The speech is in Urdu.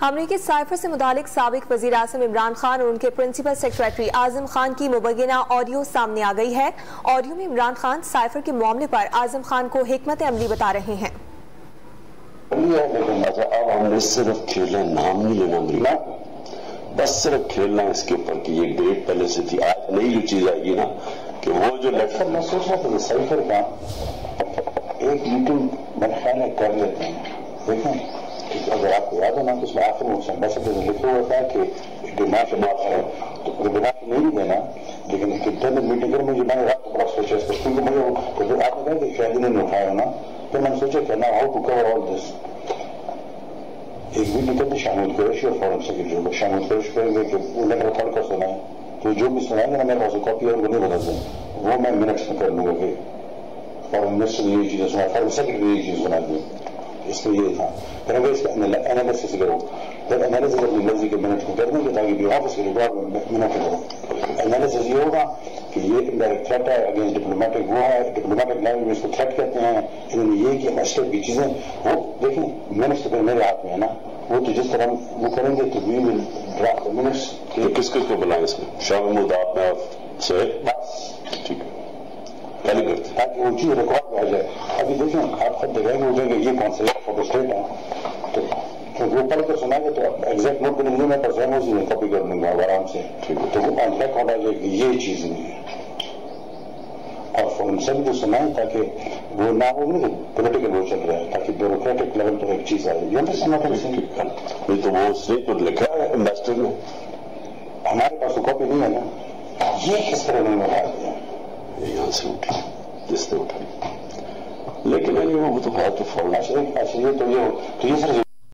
امریکی سائفر سے متعلق سابق وزیر اعظم عمران خان اور ان کے پرنسپل سیکریٹری اعظم خان کی مبینہ آڈیو سامنے آ گئی ہے۔ آڈیو میں عمران خان سائفر کے معاملے پر اعظم خان کو حکمت عملی بتا رہے ہیں۔ اب ہم نے صرف کھیلنا، نام نہیں لینا امریکہ، بس صرف کھیلنا اس کے اوپر کہ یہ ڈیٹ پہلے سے تھی۔ آج نئی جو چیز آئے گی نا کہ وہ جو لیٹر میں سوچ رہا تھا سائفر کا ایک میٹنگ میرے خیال میں کر لیتے ہیں۔ دیکھیں اگر آپ کو یاد ہے نا تو اس میں آخر میں بس لکھا ہوا تھا کہ ڈیمانڈ ہے تو ڈیمانڈ نہیں دینا، لیکن انٹرنل میٹنگ کر مجھے میں نے رات کو بڑا سوچا اس پر، کیونکہ مجھے آپ نے کہا کہ شاید نے اٹھایا نا، تو میں نے سوچا کہ نا ہاؤ ٹو کور آل دس۔ ایک میٹنگ کرتے شامل قریشی اور فارم سیکرٹری کو شامل قریش کریں گے کہ وہ لیٹر ریکارڈ کر سنائیں، تو جو بھی سنائیں گے نا میرے پاس کاپی اور وہ نہیں بتا دیں، وہ میں منٹس میں کر لوں گا کہ فارم منسٹر نے یہ چیزیں سنا، فارم سیکرٹری نے یہ چیز سنا دی، اس میں یہ تھا۔ پھر اگر اس کا انالیسس کرو، پھر انالیسس اپنی مرضی کے منٹ میں کر دیں گے تاکہ بھی آفس کے ریکارڈ میں منٹ کرو۔ انالیسس یہ ہوگا کہ یہ انڈائریکٹ تھریٹ ہے اگینسٹ ڈپلومیٹک، وہ ہے ڈپلومیٹک لینگویج میں اس کو تھریٹ کہتے ہیں۔ انہوں نے یہ کہ مسٹر کی چیزیں وہ دیکھیں منٹس تو میرے ہاتھ میں ہے نا، وہ تو جس طرح وہ کریں گے تو وی ول ڈرافٹ منٹس۔ کس کس کو بلائیں اس میں؟ شاہ محمود آپ میں سے بس ٹھیک ہے تاکہ وہ چیز ریکارڈ آ جائے۔ ابھی دیکھیں آپ خود دیکھیں گے اٹھیں گے یہ کون سے فوٹو اسٹیٹ ہے، تو وہ پڑھ کر سنا گے تو ایگزیکٹ نوٹ کریں گے، میں پرسن اسی میں کاپی کر دوں گا آرام سے، تو وہ ریکارڈ آ جائے گی یہ چیز نہیں ہے۔ اور فورم سب کو سنائیں تاکہ وہ نہ ہو نہیں پولیٹیکل وہ چل رہا ہے، تاکہ بیوروکریٹک لیول پر ایک چیز آ جائے۔ یہ تو وہ اس نے لکھا ہے انویسٹر میں، ہمارے پاس تو کاپی نہیں ہے نا، یہ کس طرح انہوں نے اٹھا دیا یہاں سے اٹھی جس نے اٹھائی، لیکن وہ تو بات تو فورم یہ تو یہ صرف